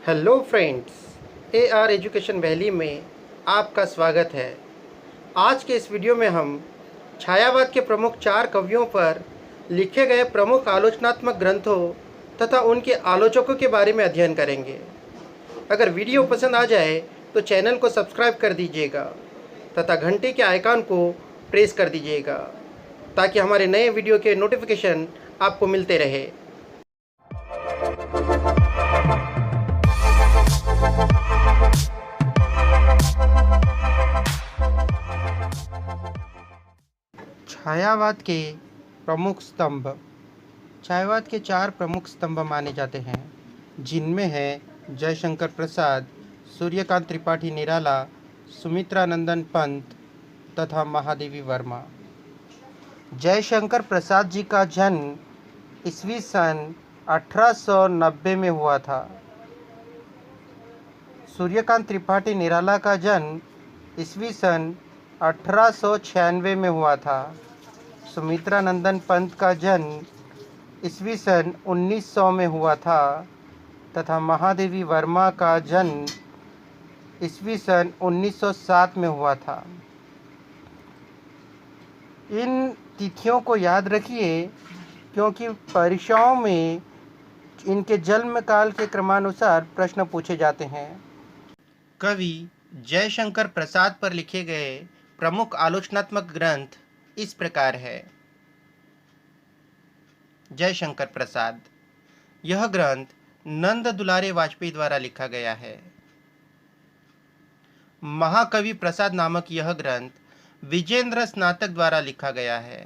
Hello friends, AR education valley में आपका स्वागत है। आज के इस वीडियो में हम छायावाद के प्रमुख 4 कवियों पर लिखे गए प्रमुख आलोचनात्मक ग्रंथों तथा उनके आलोचकों के बारे में अध्ययन करेंगे। अगर वीडियो पसंद आ जाए तो चैनल को सब्सक्राइब कर दीजिएगा तथा घंटी के आइकन को प्रेस कर दीजिएगा ताकि हमारे नए वीडियो के नोटिफिकेशन आपको मिलते रहे। छायावाद के प्रमुख स्तंभ। छायावाद के 4 प्रमुख स्तंभ माने जाते हैं, जिनमें है जयशंकर प्रसाद, सूर्यकांत त्रिपाठी निराला, सुमित्रानंदन पंत तथा महादेवी वर्मा। जयशंकर प्रसाद जी का जन्म ईस्वी सन 1890 में हुआ था। सूर्यकांत त्रिपाठी निराला का जन्म ईस्वी सन 1896 में हुआ था। सुमित्रानंदन पंत का जन्म ईस्वी सन 1900 में हुआ था तथा महादेवी वर्मा का जन्म ईस्वी सन 1907 में हुआ था। इन तिथियों को याद रखिए क्योंकि परीक्षाओं में इनके जन्म काल के क्रमानुसार प्रश्न पूछे जाते हैं। कवि जयशंकर प्रसाद पर लिखे गए प्रमुख आलोचनात्मक ग्रंथ इस प्रकार है। जयशंकर प्रसाद। यह ग्रंथ नंद दुलारे वाजपेयी द्वारा लिखा गया है। महाकवि प्रसाद नामक यह ग्रंथ विजेंद्र स्नातक द्वारा लिखा गया है।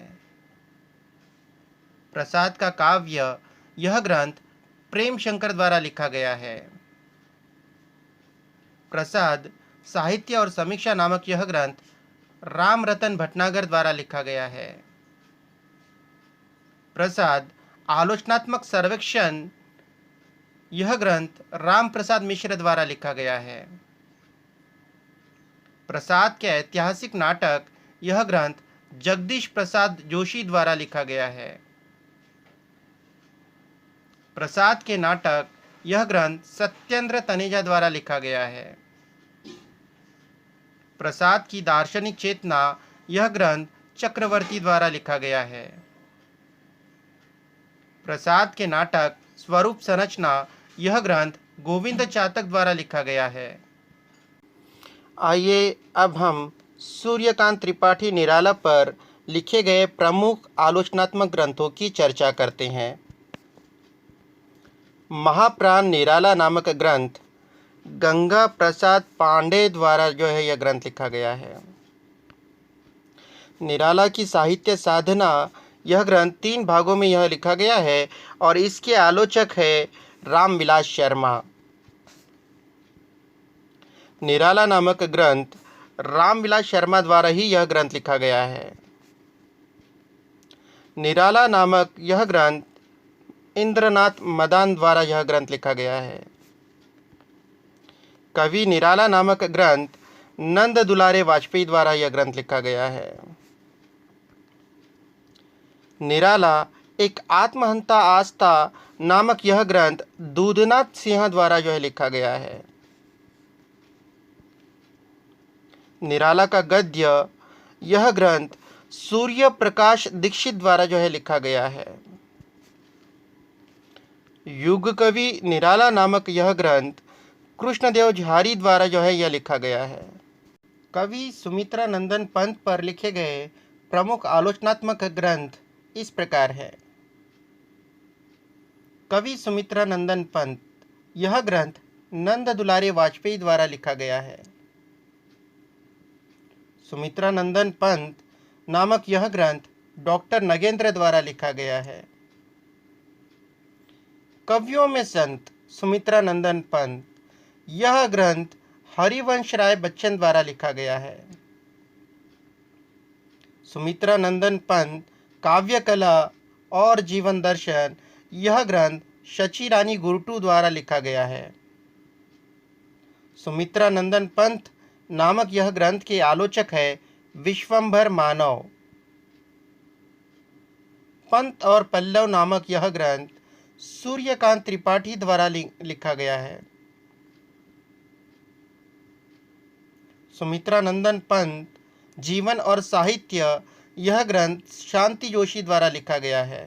प्रसाद का काव्य यह ग्रंथ प्रेम शंकर द्वारा लिखा गया है। प्रसाद साहित्य और समीक्षा नामक यह ग्रंथ राम रतन भटनागर द्वारा लिखा गया है। प्रसाद आलोचनात्मक सर्वेक्षण यह ग्रंथ राम प्रसाद मिश्र द्वारा लिखा गया है। प्रसाद के ऐतिहासिक नाटक यह ग्रंथ जगदीश प्रसाद जोशी द्वारा लिखा गया है। प्रसाद के नाटक यह ग्रंथ सत्येंद्र तनेजा द्वारा लिखा गया है। प्रसाद की दार्शनिक चेतना यह ग्रंथ चक्रवर्ती द्वारा लिखा गया है। प्रसाद के नाटक स्वरूप संरचना यह ग्रंथ गोविंद चातक द्वारा लिखा गया है। आइए अब हम सूर्यकांत त्रिपाठी निराला पर लिखे गए प्रमुख आलोचनात्मक ग्रंथों की चर्चा करते हैं। महाप्राण निराला नामक ग्रंथ गंगा प्रसाद पांडे द्वारा यह ग्रंथ लिखा गया है। निराला की साहित्य साधना यह ग्रंथ 3 भागों में यह लिखा गया है और इसके आलोचक है रामविलास शर्मा। निराला नामक ग्रंथ रामविलास शर्मा द्वारा ही यह ग्रंथ लिखा गया है। निराला नामक यह ग्रंथ इंद्रनाथ मदान द्वारा यह ग्रंथ लिखा गया है। कवि निराला नामक ग्रंथ नंद दुलारे वाजपेयी द्वारा यह ग्रंथ लिखा गया है। निराला एक आत्महंता आस्था नामक यह ग्रंथ दूधनाथ सिंह द्वारा यह लिखा गया है। निराला का गद्य यह ग्रंथ सूर्य प्रकाश दीक्षित द्वारा जो है लिखा गया है। युग कवि निराला नामक यह ग्रंथ कृष्णदेव झारी द्वारा जो है यह लिखा गया है। कवि सुमित्रानंदन पंत पर लिखे गए प्रमुख आलोचनात्मक ग्रंथ इस प्रकार है। कवि सुमित्रानंदन पंत। यह ग्रंथ नंद दुलारे वाजपेयी द्वारा लिखा गया है। सुमित्रानंदन पंत नामक यह ग्रंथ डॉक्टर नगेंद्र द्वारा लिखा गया है। कवियों में संत सुमित्रानंदन पंत। यह ग्रंथ हरिवंश राय बच्चन द्वारा लिखा गया है। सुमित्रानंदन पंत काव्य कला और जीवन दर्शन। यह ग्रंथ शची रानी गुरटू द्वारा लिखा गया है। सुमित्रानंदन पंत नामक यह ग्रंथ के आलोचक है विश्वंभर मानव। पंत और पल्लव नामक यह ग्रंथ सूर्यकांत त्रिपाठी द्वारा लिखा गया है। सुमित्रानंदन पंत जीवन और साहित्य, यह ग्रंथ शांति जोशी द्वारा लिखा गया है।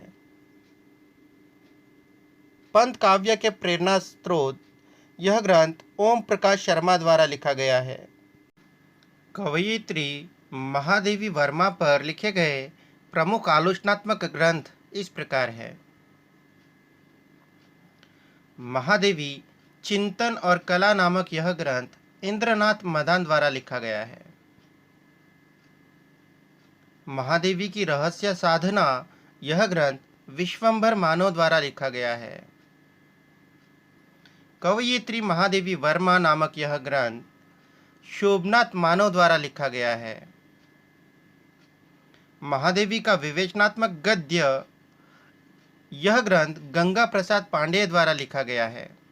पंत काव्य के प्रेरणा स्रोत, यह ग्रंथ ओम प्रकाश शर्मा द्वारा लिखा गया है। कवयित्री महादेवी वर्मा पर लिखे गए प्रमुख आलोचनात्मक ग्रंथ इस प्रकार है। महादेवी चिंतन और कला नामक यह ग्रंथ इंद्रनाथ मदान द्वारा लिखा गया है। महादेवी की रहस्य साधना, यह ग्रंथ विश्वंभर मानव द्वारा लिखा गया है। कवयित्री महादेवी वर्मा नामक यह ग्रंथ शोभनाथ मानव द्वारा लिखा गया है। महादेवी का विवेचनात्मक गद्य, यह ग्रंथ गंगा प्रसाद पांडेय द्वारा लिखा गया है।